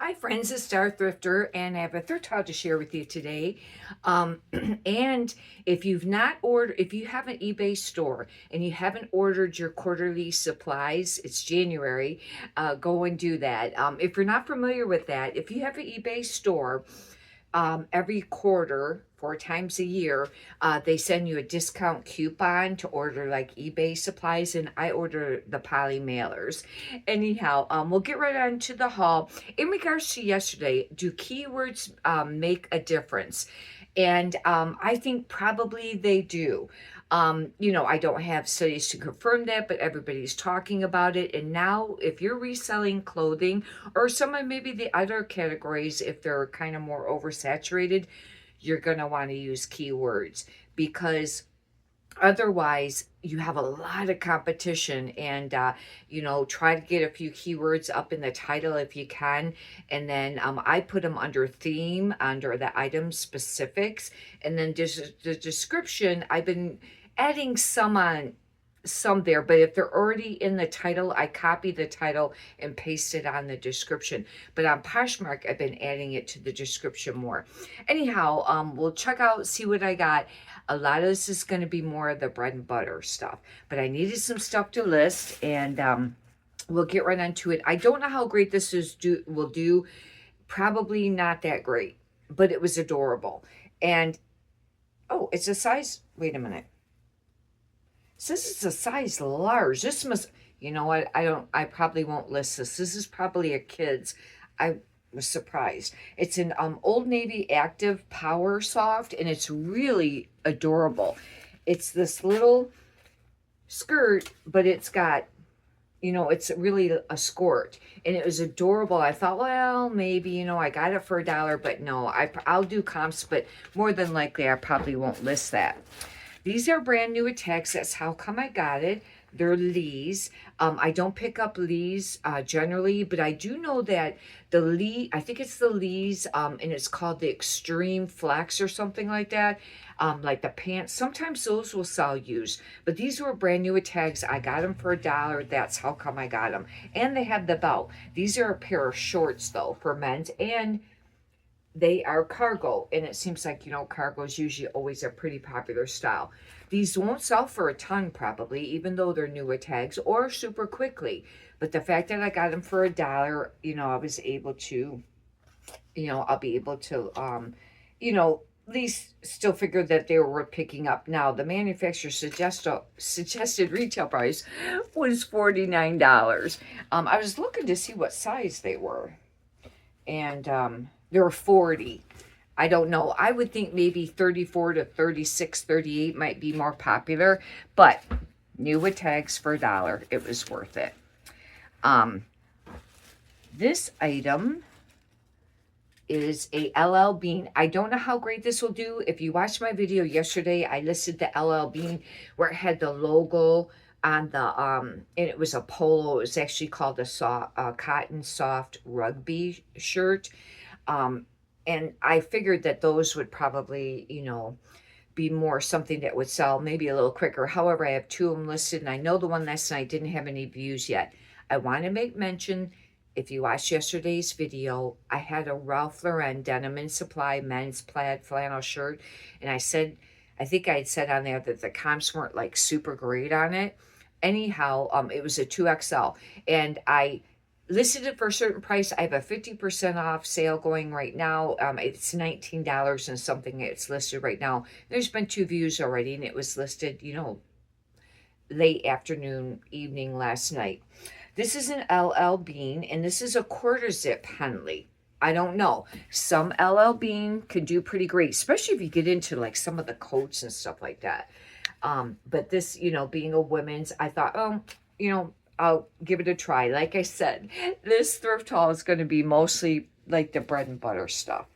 Hi friends, it's Star Thrifter, and I have a thrift haul to share with you today. Um, and if you've not ordered, if you have an eBay store and you haven't ordered your quarterly supplies, it's January, go and do that. If you're not familiar with that, if you have an eBay store, every quarter, 4 times a year, they send you a discount coupon to order like eBay supplies, and I order the poly mailers. Anyhow, we'll get right on to the haul. In regards to yesterday, do keywords make a difference? And I think probably they do. I don't have studies to confirm that, but everybody's talking about it. And now, if you're reselling clothing or some of maybe the other categories, if they're kind of more oversaturated, you're going to want to use keywords because otherwise you have a lot of competition. And try to get a few keywords up in the title if you can, and then I put them under theme, under the item specifics, and then just the description. I've been adding some there, but if they're already in the title, I copy the title and paste it on the description. But on Poshmark, I've been adding it to the description more. Anyhow, we'll check out, see what I got. A lot of this is going to be more of the bread and butter stuff, but I needed some stuff to list, and we'll get right onto it. I don't know how great this will do. Probably not that great, but it was adorable. And oh, it's a size. Wait a minute. Says it's a size large. This must, you know what? I probably won't list this. This is probably a kid's. I was surprised. It's an Old Navy Active Power Soft, and it's really adorable. It's this little skirt, but it's got, it's really a skirt, and it was adorable. I thought, well, maybe, I got it for $1, but no, I'll do comps, but more than likely I probably won't list that. These are brand new attacks. That's how come I got it. They're Lee's. I don't pick up Lee's generally, but I do know that the Lee, I think it's the Lee's, and it's called the Extreme Flex or something like that. Like the pants, sometimes those will sell used, but these were brand new tags. I got them for $1. That's how come I got them. And they have the belt. These are a pair of shorts though for men's, and they are cargo, and it seems like, cargo is usually always a pretty popular style. These won't sell for a ton probably, even though they're newer tags, or super quickly. But the fact that I got them for $1, I was able to, I'll be able to, at least still figure that they were worth picking up. Now, the manufacturer suggested retail price was $49. I was looking to see what size they were, and they were 40. I don't know. I would think maybe 34 to 36, 38 might be more popular, but new with tags for $1. It was worth it. This item is a LL Bean. I don't know how great this will do. If you watched my video yesterday, I listed the LL Bean where it had the logo on the and it was a polo. It was actually called a cotton soft rugby shirt. And I figured that those would probably, be more something that would sell maybe a little quicker. However, I have 2 of them listed, and I know the one last night didn't have any views yet. I want to make mention, if you watched yesterday's video, I had a Ralph Lauren Denim and Supply men's plaid flannel shirt, and I think I had said on there that the comps weren't like super great on it. Anyhow, it was a 2XL, and I listed it for a certain price. I have a 50% off sale going right now. It's $19 and something. It's listed right now. There's been 2 views already, and it was listed, late afternoon, evening last night. This is an LL Bean, and this is a quarter zip Henley. I don't know. Some LL Bean can do pretty great, especially if you get into like some of the coats and stuff like that. But this, being a women's, I thought, I'll give it a try. Like I said, this thrift haul is going to be mostly like the bread and butter stuff.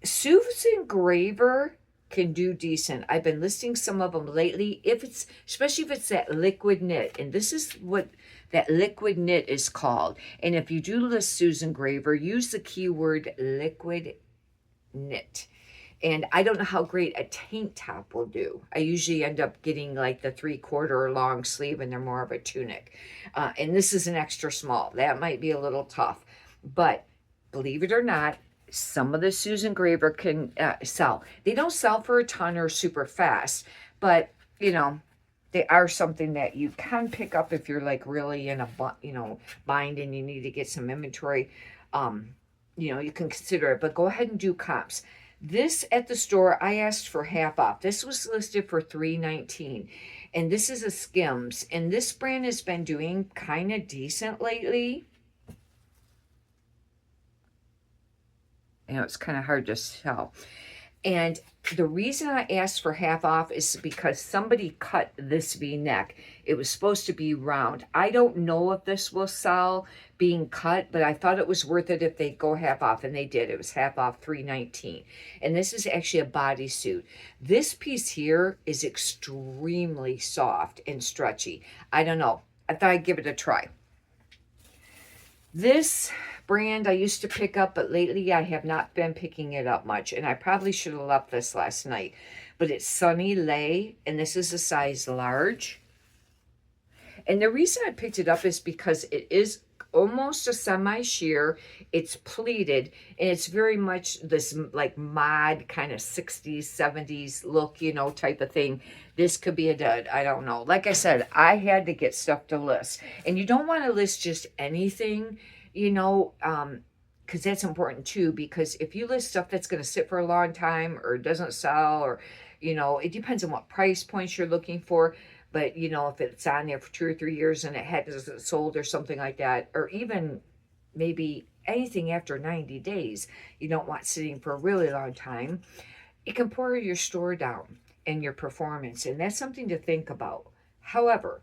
Susan Graver can do decent. I've been listing some of them lately. Especially if it's that liquid knit, and this is what that liquid knit is called. And if you do list Susan Graver, use the keyword liquid knit. And I don't know how great a tank top will do. I usually end up getting like the 3/4 long sleeve, and they're more of a tunic. And this is an extra small. That might be a little tough. But believe it or not, some of the Susan Graver can sell. They don't sell for a ton or super fast, but you know, they are something that you can pick up if you're like really in a bind and you need to get some inventory. You can consider it, but go ahead and do comps. This at the store, I asked for half off. This was listed for $3.19, and this is a Skims, and this brand has been doing kind of decent lately. It's kind of hard to tell. And the reason I asked for half off is because somebody cut this V-neck. It was supposed to be round. I don't know if this will sell being cut, but I thought it was worth it if they go half off, and they did. It was half off, $3.19. And this is actually a bodysuit. This piece here is extremely soft and stretchy. I don't know. I thought I'd give it a try. This brand I used to pick up, but lately I have not been picking it up much, and I probably should have left this last night. But it's Sunny Lay, and this is a size large. And the reason I picked it up is because it is almost a semi-sheer. It's pleated, and it's very much this like mod kind of 60s, 70s look, type of thing. This could be a dud. I don't know. Like I said, I had to get stuff to list. And you don't want to list just anything, because that's important too, because if you list stuff that's going to sit for a long time or doesn't sell, or, it depends on what price points you're looking for. But, if it's on there for 2 or 3 years and it hasn't sold or something like that, or even maybe anything after 90 days, you don't want sitting for a really long time, it can pour your store down and your performance. And that's something to think about. However,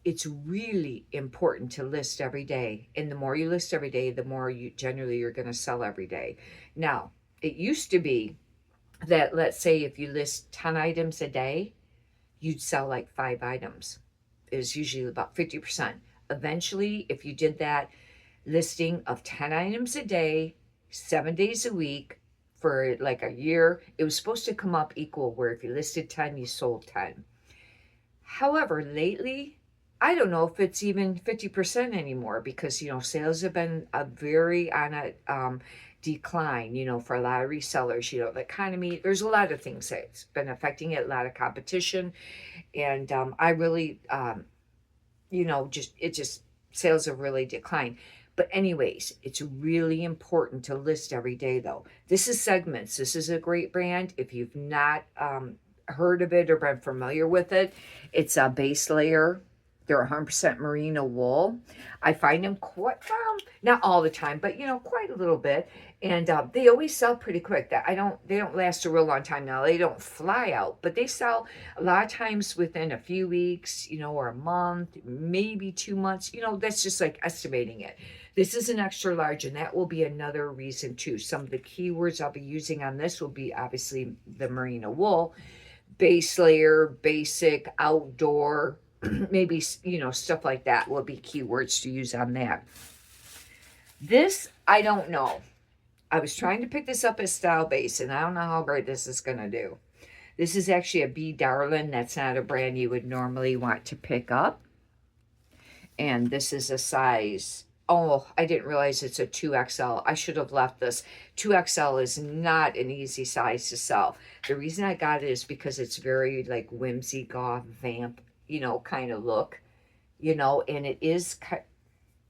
it's really important to list every day. And the more you list every day, the more you're going to sell every day. Now, it used to be that, let's say if you list 10 items a day, you'd sell like 5 items. It was usually about 50%. Eventually, if you did that listing of 10 items a day, 7 days a week for like a year, it was supposed to come up equal, where if you listed 10, you sold 10. However, lately, I don't know if it's even 50% anymore, because, sales have been on a decline, for a lot of resellers. The economy, there's a lot of things that's been affecting it, a lot of competition. And I really, sales have really declined. But anyways, it's really important to list every day, though. This is Segments. This is a great brand. If you've not heard of it or been familiar with it, it's a base layer. They're 100% merino wool. I find them quite, not all the time, but quite a little bit. And they always sell pretty quick. They don't last a real long time. Now, they don't fly out, but they sell a lot of times within a few weeks, or a month, maybe 2 months. That's just like estimating it. This is an extra large, and that will be another reason too. Some of the keywords I'll be using on this will be obviously the merino wool, base layer, basic, outdoor, maybe, stuff like that will be keywords to use on that. This, I don't know. I was trying to pick this up as style base, and I don't know how great this is going to do. This is actually a B Darlin. That's not a brand you would normally want to pick up. And this is a size, oh, I didn't realize it's a 2XL. I should have left this. 2XL is not an easy size to sell. The reason I got it is because it's very like whimsy, goth, vamp, kind of look, and it is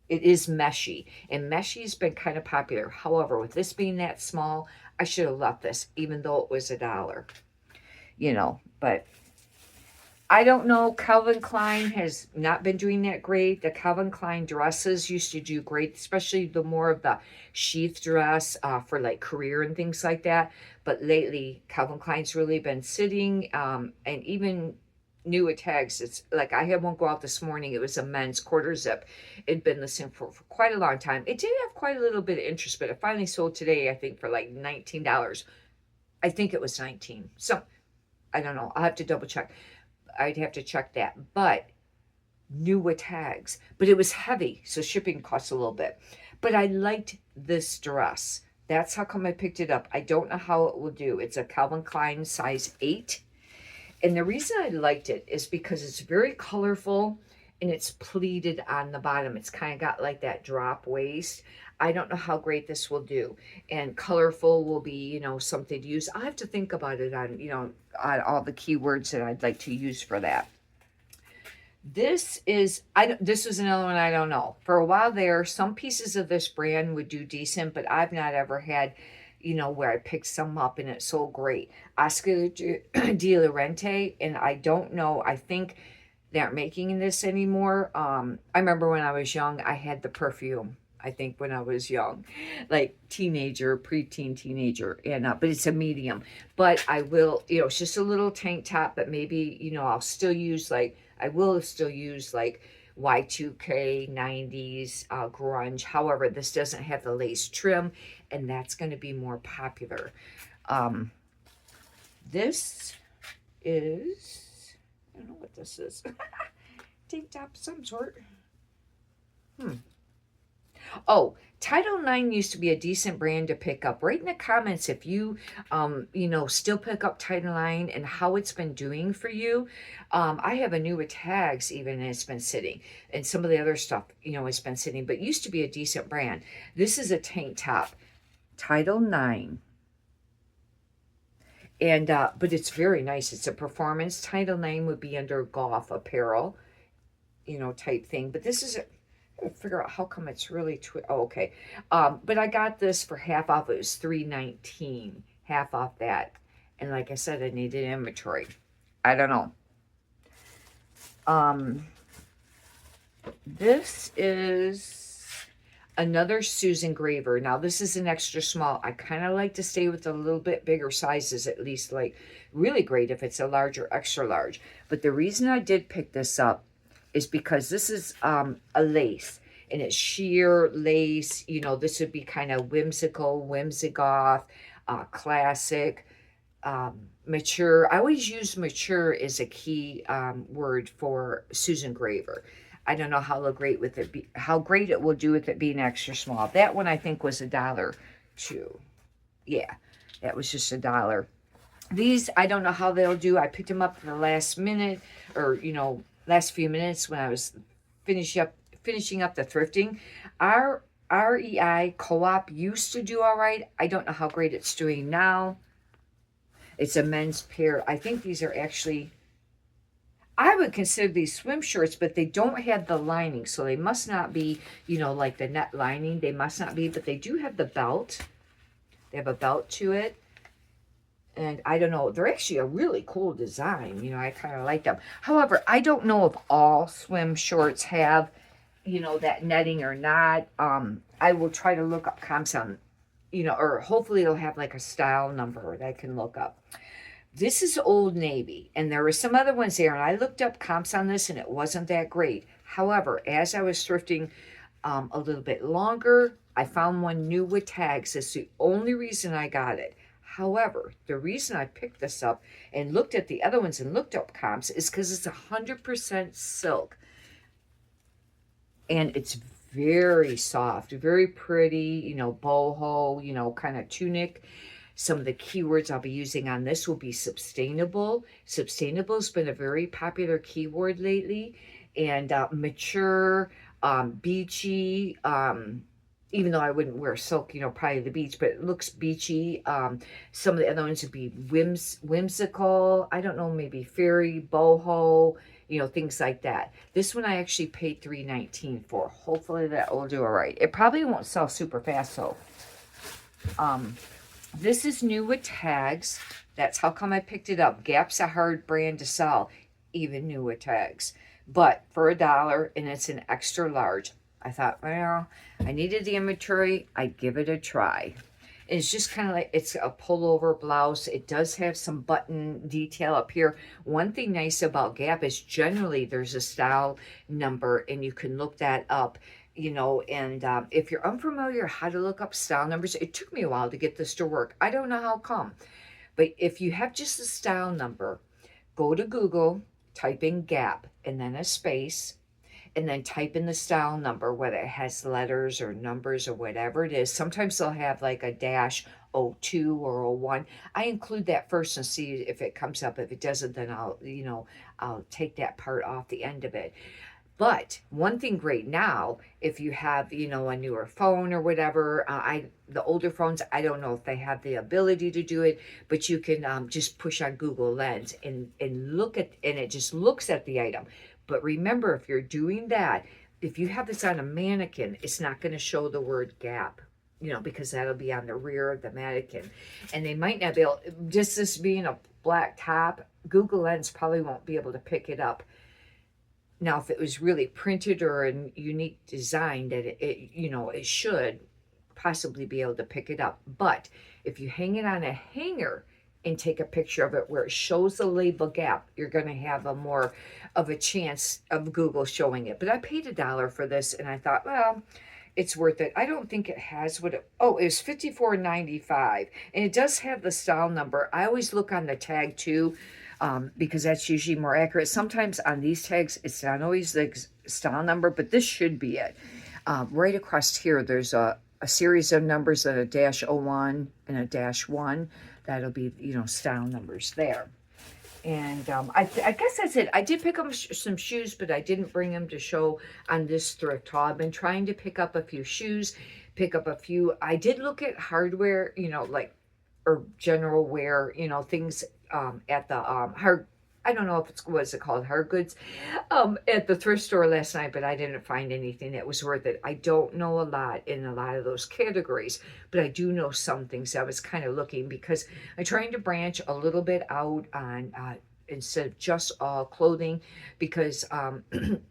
meshy, and meshy has been kind of popular. However, with this being that small, I should have left this, even though it was $1, but I don't know. Calvin Klein has not been doing that great. The Calvin Klein dresses used to do great, especially the more of the sheath dress for like career and things like that. But lately, Calvin Klein's really been sitting, and even new with tags. It's like I had one go out this morning. It was a men's quarter zip. It'd been listed for quite a long time. It did have quite a little bit of interest, but it finally sold today, I think, for like $19. I think it was 19. So I don't know. I'll have to double check. I'd have to check that. But new with tags. But it was heavy, so shipping costs a little bit. But I liked this dress. That's how come I picked it up. I don't know how it will do. It's a Calvin Klein size 8. And the reason I liked it is because it's very colorful and it's pleated on the bottom. It's kind of got like that drop waist. I don't know how great this will do. And colorful will be, something to use. I'll have to think about it on, on all the keywords that I'd like to use for that. This was another one I don't know. For a while there, some pieces of this brand would do decent, but I've not ever had, where I picked some up and it sold great. Oscar de la Renta, and I don't know. I think they aren't making this anymore. I remember when I was young, I had the perfume. I think when I was young, like teenager, preteen teenager, and but it's a medium. But I will, it's just a little tank top, but maybe I'll still use like I will still use like Y2K, 90s, grunge. However, this doesn't have the lace trim, and that's going to be more popular. This is, I don't know what this is. Tank top of some sort. Oh, Title IX used to be a decent brand to pick up. Write in the comments if you, still pick up Title IX and how it's been doing for you. I have a new with tags even, and it's been sitting. And some of the other stuff, it's been sitting. But it used to be a decent brand. This is a tank top. Title IX. And, but it's very nice. It's a performance. Title IX would be under golf apparel, type thing. But this is figure out how come it's really okay. But I got this for half off. It was $3.19, half off that. And like I said, I needed inventory. I don't know. This is another Susan Graver. Now this is an extra small. I kind of like to stay with a little bit bigger sizes, at least. Like really great if it's a large or extra large. But the reason I did pick this up is because this is a lace, and it's sheer lace. This would be kind of whimsical, whimsigoth, classic, mature. I always use mature as a key word for Susan Graver. I don't know how great it will do with it being extra small. That one I think was $1 too. Yeah, that was just $1. These, I don't know how they'll do. I picked them up for the last minute, or last few minutes when I was finishing up the thrifting. Our REI Co-op used to do all right. I don't know how great it's doing now. It's a men's pair. I think these are actually, I would consider these swim shorts, but they don't have the lining, so they must not be, like the net lining. They must not be, but they do have the belt. They have a belt to it. And I don't know, they're actually a really cool design. I kind of like them. However, I don't know if all swim shorts have, that netting or not. I will try to look up comps on, or hopefully it'll have like a style number that I can look up. This is Old Navy, and there were some other ones there, and I looked up comps on this, and it wasn't that great. However, as I was thrifting a little bit longer, I found one new with tags. That's the only reason I got it. However, the reason I picked this up and looked at the other ones and looked up comps is because it's 100% silk. And it's very soft, very pretty, boho, kind of tunic. Some of the keywords I'll be using on this will be sustainable. Sustainable has been a very popular keyword lately. And mature, beachy, even though I wouldn't wear silk, probably the beach, but it looks beachy. Some of the other ones would be whimsical. I don't know, maybe fairy, boho, things like that. This one I actually paid $3.19 for. Hopefully that will do all right. It probably won't sell super fast, though. This is new with tags. That's how come I picked it up. Gap's a hard brand to sell, even new with tags. But for $1, and it's an extra large. I thought, well, I needed the inventory. I'd give it a try. And it's just kind of like, it's a pullover blouse. It does have some button detail up here. One thing nice about Gap is generally there's a style number, and you can look that up, and if you're unfamiliar how to look up style numbers, it took me a while to get this to work. I don't know how come. But if you have just a style number, go to Google, type in Gap, and then a space, and then type in the style number, whether it has letters or numbers or whatever it is. Sometimes they'll have like a -02 or a 01. I include that first and see if it comes up. If it doesn't, then I'll take that part off the end of it. But one thing great now, if you have, a newer phone or whatever, the older phones, I don't know if they have the ability to do it, but you can just push on Google Lens and look at, and it just looks at the item. But remember, if you're doing that, if you have this on a mannequin, it's not going to show the word Gap, because that'll be on the rear of the mannequin. And they might not be able, just this being a black top, Google Lens probably won't be able to pick it up. Now, if it was really printed or a unique design, that it should possibly be able to pick it up. But if you hang it on a hanger and take a picture of it where it shows the label Gap, you're going to have a more of a chance of Google showing it. But I paid $1 for this, and I thought, well, it's worth it. I don't think it has what it, oh, it was $54.95, and it does have the style number. I always look on the tag too, because that's usually more accurate. Sometimes on these tags, it's not always the style number, but this should be it. Right across here, there's a series of numbers, a -01 and a -1. That'll be, style numbers there. And I guess that's it. I did pick up some shoes, but I didn't bring them to show on this thrift haul. I've been trying to pick up a few shoes, I did look at hardware, or general wear, things at the I don't know if it's, what's it called, hard goods, at the thrift store last night, but I didn't find anything that was worth it. I don't know a lot in a lot of those categories, but I do know some things. I was kind of looking because I'm trying to branch a little bit out on instead of just all clothing, because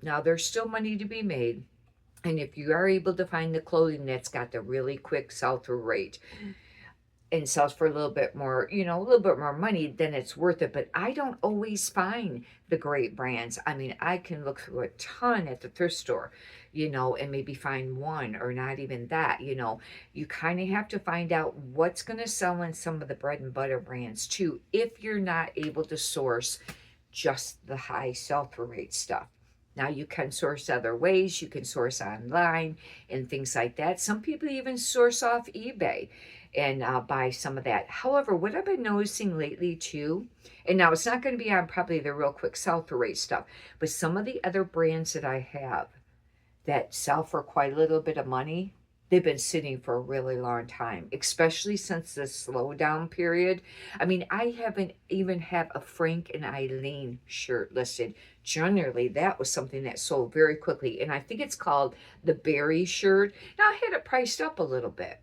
now there's still money to be made. And if you are able to find the clothing that's got the really quick sell-through rate and sells for a little bit more, a little bit more money, then it's worth it. But I don't always find the great brands. I mean, I can look through a ton at the thrift store, and maybe find one or not even that, You kind of have to find out what's going to sell in some of the bread and butter brands too, if you're not able to source just the high sell-through rate stuff. Now, you can source other ways. You can source online and things like that. Some people even source off eBay and buy some of that. However, what I've been noticing lately too, and now it's not going to be on probably the real quick sell-through rate stuff, but some of the other brands that I have that sell for quite a little bit of money, they've been sitting for a really long time, especially since the slowdown period. I mean, I haven't even have a Frank and Eileen shirt listed. Generally, that was something that sold very quickly, and I think it's called the Berry shirt. Now, I had it priced up a little bit,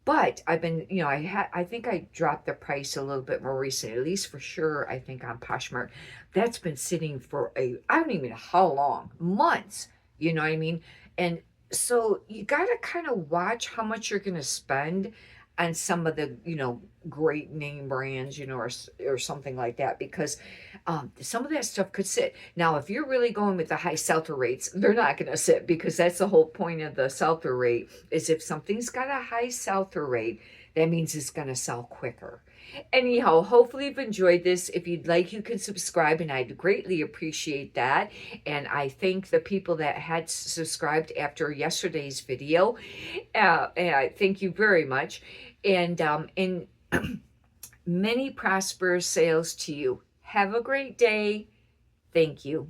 but I've been, I think I dropped the price a little bit more recently, at least for sure, I think on Poshmark. That's been sitting for I don't even know how long, months, you know what I mean? And so you got to kind of watch how much you're going to spend on some of the, great name brands, or something like that, because some of that stuff could sit. Now, if you're really going with the high sell-through rates, they're not going to sit, because that's the whole point of the sell-through rate, is if something's got a high sell-through rate, that means it's going to sell quicker. Anyhow, hopefully you've enjoyed this. If you'd like, you can subscribe, and I'd greatly appreciate that. And I thank the people that had subscribed after yesterday's video. And I thank you very much. And many prosperous sales to you. Have a great day. Thank you.